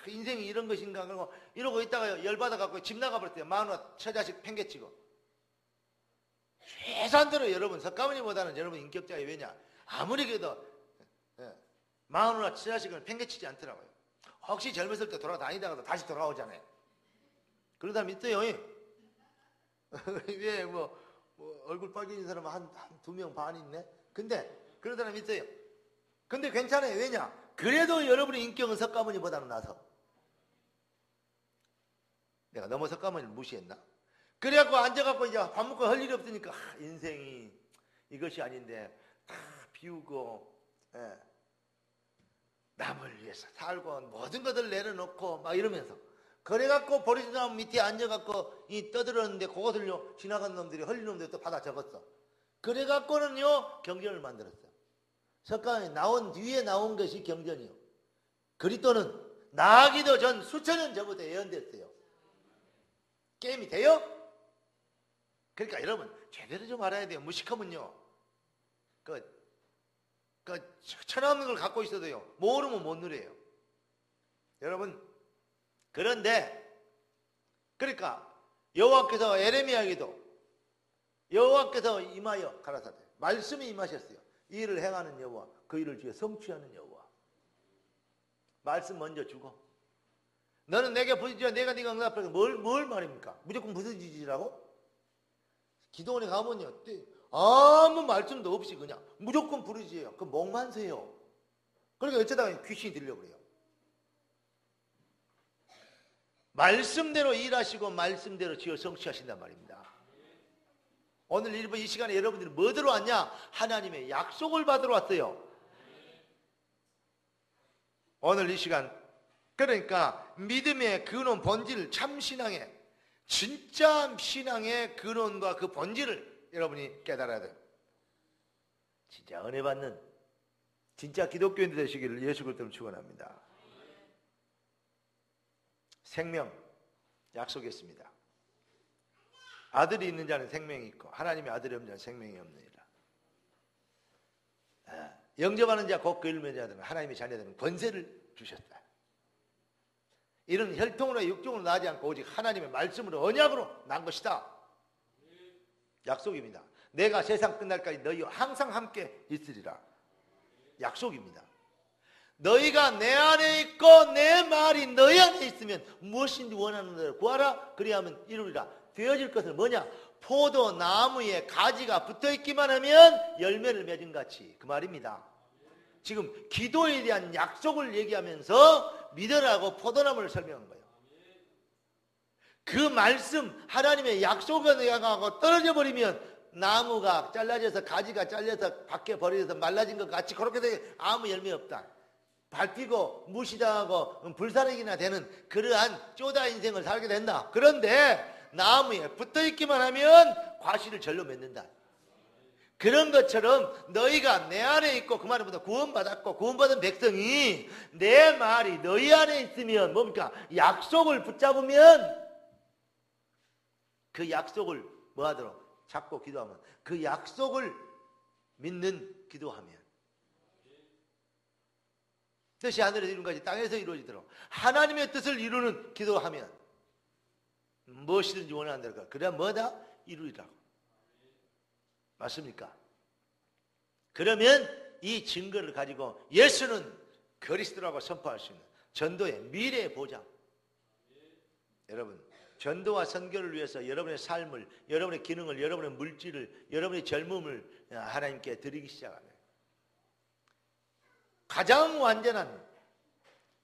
인생이 이런 것인가 그러고 이러고 있다가 열받아갖고 집 나가버렸어요. 마누라 저 자식 팽개치고. 최소한대로 여러분 석가모니보다는 여러분 인격자예요. 왜냐? 아무리 그래도 마누라 저 자식을 팽개치지 않더라고요. 혹시 젊었을 때 돌아다니다가도 다시 돌아오잖아요. 그런 사람 있어요. 왜 얼굴 빨개진 사람 한 2명 반 있네? 근데 그런 사람 있어요. 근데 괜찮아요. 왜냐? 그래도 여러분의 인격은 석가모니보다는 나서. 내가 너무 석가모니를 무시했나? 그래갖고 앉아갖고 이제 밥 먹고 할 일이 없으니까 인생이 이것이 아닌데 다 비우고 남을 위해서 살고 모든 것을 내려놓고 막 이러면서 그래갖고 보리수나무 밑에 앉아갖고 떠들었는데 그것을요 지나간 놈들이 흘린 놈들이 또 받아 적었어. 그래갖고는요 경전을 만들었어. 석가모니 나온 뒤에 나온 것이 경전이요. 그리스도는 나기도 전 수천 년 전부터 예언됐어요. 게임이 돼요? 그러니까 여러분 제대로 좀 알아야 돼요. 무식하면요 천없는 걸 갖고 있어도요 모르면 못 누려요. 여러분 그런데 그러니까 여호와께서 에레미야에게도 여호와께서 임하여 가라사대 말씀이 임하셨어요. 이 일을 행하는 여호와 그 일을 주에 성취하는 여호와. 말씀 먼저 주고 너는 내게 부르짖어 내가 네가 응답하리라. 뭘 말입니까? 무조건 부르짖으라고? 기도원에 가면요 아무 말씀도 없이 그냥 무조건 부르짖어요. 그 목만 세요. 그러니까 어쩌다가 귀신이 들려버려요. 말씀대로 일하시고 말씀대로 지어 성취하신단 말입니다. 오늘 이 시간에 여러분들이 뭐들어 왔냐? 하나님의 약속을 받으러 왔어요. 오늘 이 시간 그러니까 믿음의 근원 본질 참신앙의 진짜 신앙의 근원과 그 본질을 여러분이 깨달아야 돼요. 진짜 은혜 받는 진짜 기독교인 되시기를 예수 그리스도로 축원합니다. 생명 약속했습니다. 아들이 있는 자는 생명이 있고 하나님의 아들이 없는 자는 생명이 없느니라. 영접하는 자 곧 그 이름의 자들은 하나님의 자녀들은 권세를 주셨다. 이런 혈통으로 육종으로 나지 않고 오직 하나님의 말씀으로 언약으로 난 것이다. 약속입니다. 내가 세상 끝날까지 너희와 항상 함께 있으리라. 약속입니다. 너희가 내 안에 있고 내 말이 너희 안에 있으면 무엇인지 원하는 대로 구하라. 그리하면 이루리라. 되어질 것은 뭐냐? 포도나무에 가지가 붙어있기만 하면 열매를 맺은 같이 그 말입니다. 지금 기도에 대한 약속을 얘기하면서 믿으라고 포도나무를 설명한 거예요. 그 말씀 하나님의 약속을 향하고 떨어져 버리면 나무가 잘라져서 가지가 잘려서 밖에 버려져서 말라진 것 같이 그렇게 되게 아무 열매 없다. 밟히고 무시당하고 불사르기나 되는 그러한 쪼다 인생을 살게 된다. 그런데 나무에 붙어있기만 하면 과실을 절로 맺는다. 그런 것처럼 너희가 내 안에 있고 그 말은 구원받았고 구원받은 백성이 내 말이 너희 안에 있으면 뭡니까? 약속을 붙잡으면 그 약속을 뭐하도록? 잡고 기도하면 그 약속을 믿는 기도하면 뜻이 하늘에서 이룬 것이 땅에서 이루어지도록 하나님의 뜻을 이루는 기도하면 무엇이든지 원하는 대로 그래야 뭐다? 이루리라고. 맞습니까? 그러면 이 증거를 가지고 예수는 그리스도라고 선포할 수 있는 전도의 미래의 보장. 여러분 전도와 선교를 위해서 여러분의 삶을, 여러분의 기능을, 여러분의 물질을, 여러분의 젊음을 하나님께 드리기 시작하면 가장 완전한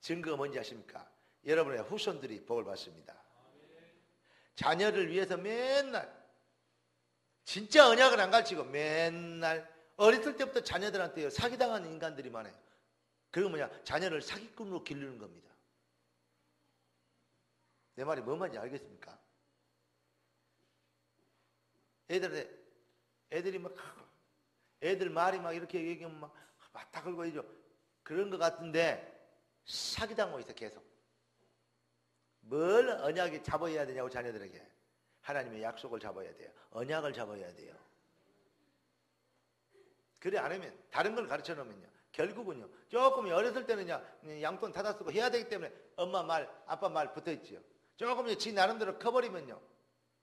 증거가 뭔지 아십니까? 여러분의 후손들이 복을 받습니다. 자녀를 위해서 맨날 진짜 언약을 안 가르치고 맨날 어렸을 때부터 자녀들한테 사기당하는 인간들이 많아요. 그리고 자녀를 사기꾼으로 기르는 겁니다. 내 말이 뭔 말인지 알겠습니까? 애들이 애들 말이 이렇게 얘기하면 맞다 걸고 해죠. 그런 것 같은데 사기당하고 있어. 계속 뭘 언약에 잡아야 되냐고. 자녀들에게 하나님의 약속을 잡아야 돼요. 언약을 잡아야 돼요. 그래 안 하면, 다른 걸 가르쳐 놓으면요, 결국은요, 조금 어렸을 때는 양돈 타다 쓰고 해야 되기 때문에 엄마 말, 아빠 말 붙어 있지요. 조금 지 나름대로 커버리면요,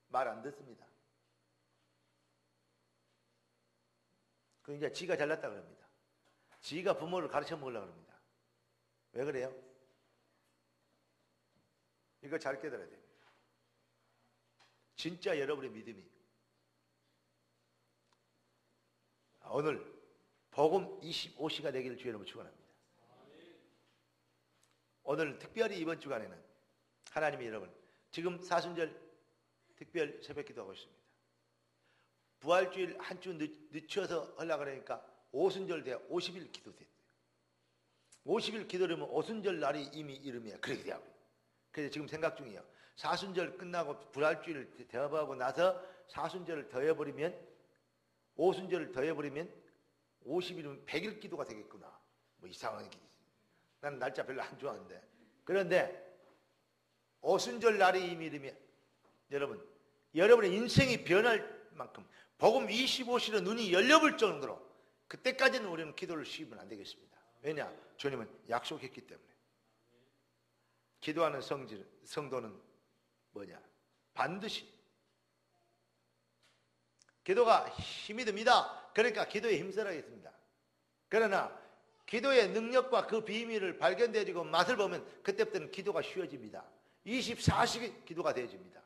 말 안 듣습니다. 그 이제 지가 잘났다 그럽니다. 지가 부모를 가르쳐 먹으려고 합니다. 왜 그래요? 이거 잘 깨달아야 됩니다. 진짜 여러분의 믿음이 오늘 복음 25시가 되기를 주의 이름으로 축원합니다. 오늘 특별히 이번 주간에는 하나님이 여러분, 지금 사순절 특별 새벽 기도하고 있습니다. 부활주일 한 주 늦춰서 하려고 그러니까 오순절 돼야 50일 기도 됐어요. 50일 기도하면 오순절 날이 이미 이름이야. 그렇게 돼요. 그래서 지금 생각 중이에요. 사순절 끝나고 부활주일 대업하고 나서 사순절을 더해버리면, 오순절을 더해버리면 50일이면 100일 기도가 되겠구나. 이상한 기도. 나는 날짜 별로 안 좋아하는데. 그런데 오순절 날이 이미 이르면 여러분의 인생이 변할 만큼 복음 25시로 눈이 열려볼 정도로 그때까지는 우리는 기도를 쉬면 안 되겠습니다. 왜냐? 주님은 약속했기 때문에. 기도하는 성도는 뭐냐? 반드시 기도가 힘이 듭니다. 그러니까 기도에 힘써야겠습니다. 그러나 기도의 능력과 그 비밀을 발견되어지고 맛을 보면 그때부터는 기도가 쉬워집니다. 24시 기도가 되어집니다.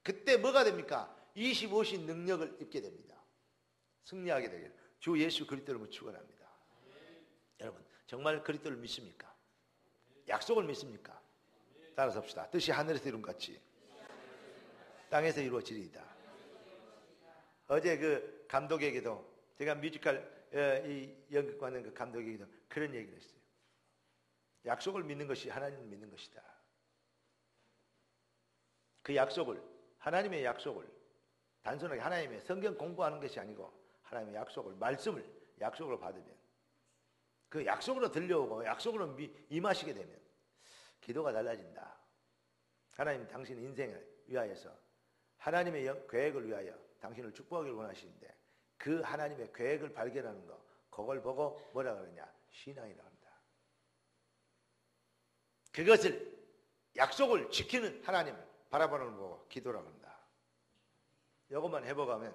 그때 뭐가 됩니까? 25시 능력을 입게 됩니다. 승리하게 되길 주 예수 그리스도를 축원합니다. 여러분 정말 그리스도를 믿습니까? 약속을 믿습니까? 따라서 합시다. 뜻이 하늘에서 이룬 같이 땅에서 이루어지리이다. 어제 그 감독에게도, 제가 뮤지컬 이 연극하는 그 감독에게도 그런 얘기를 했어요. 약속을 믿는 것이 하나님을 믿는 것이다. 그 약속을, 하나님의 약속을 단순하게 하나님의 성경 공부하는 것이 아니고 하나님의 약속을, 말씀을 약속으로 받으면, 그 약속으로 들려오고 약속으로 임하시게 되면 기도가 달라진다. 하나님 당신 인생을 위하여서 하나님의 계획을 위하여 당신을 축복하기를 원하시는데 그 하나님의 계획을 발견하는 거, 그걸 보고 뭐라 그러냐? 신앙이라고 합니다. 그것을, 약속을 지키는 하나님을 바라보는 걸 보고 기도라고 합니다. 이것만 해보가면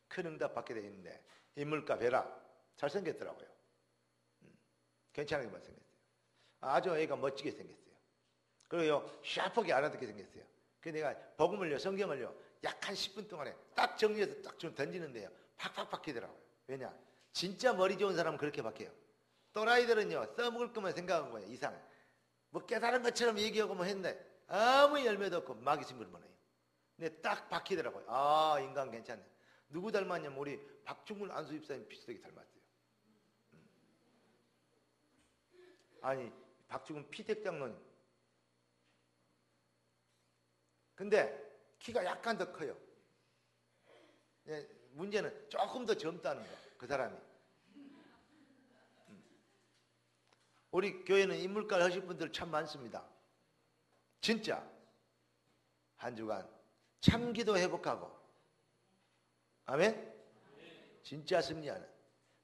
큰 응답 받게 되어 있는데, 인물과 베라 잘생겼더라고요. 괜찮게 생겼어요. 아주 애가 멋지게 생겼어요. 그리고 샤프하게 알아듣게 생겼어요. 그래서 내가 복음을요, 성경을요, 약 한 10분 동안에 딱 정리해서 딱 좀 던지는데요, 팍팍 바뀌더라고요. 왜냐? 진짜 머리 좋은 사람은 그렇게 바뀌어요. 또라이들은요, 써먹을 것만 생각한 거예요. 이상. 깨달은 것처럼 얘기하고 했는데 아무 열매도 없고 마귀 심부름을 해요. 근데 딱 바뀌더라고요. 아, 인간 괜찮네. 누구 닮았냐면 우리 박충근 안수집사님 비슷하게 닮았어요. 아니, 박충근 피택 장로님. 근데 키가 약간 더 커요. 문제는 조금 더 젊다는 거, 그 사람이. 우리 교회는 인물갈 하신 분들 참 많습니다. 진짜 한 주간 참기도 회복하고, 아멘? 진짜 승리하는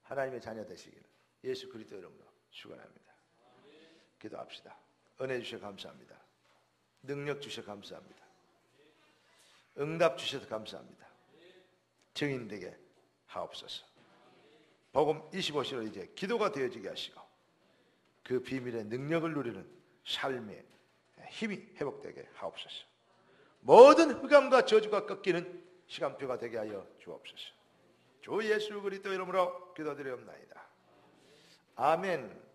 하나님의 자녀 되시기를 예수 그리스도 이름으로 축원합니다. 기도합시다. 은혜 주셔서 감사합니다. 능력 주셔서 감사합니다. 응답 주셔서 감사합니다. 증인되게 하옵소서. 복음 25시로 이제 기도가 되어지게 하시고 그 비밀의 능력을 누리는 삶의 힘이 회복되게 하옵소서. 모든 흑암과 저주가 꺾이는 시간표가 되게 하여 주옵소서. 주 예수 그리스도 이름으로 기도드리옵나이다. 아멘.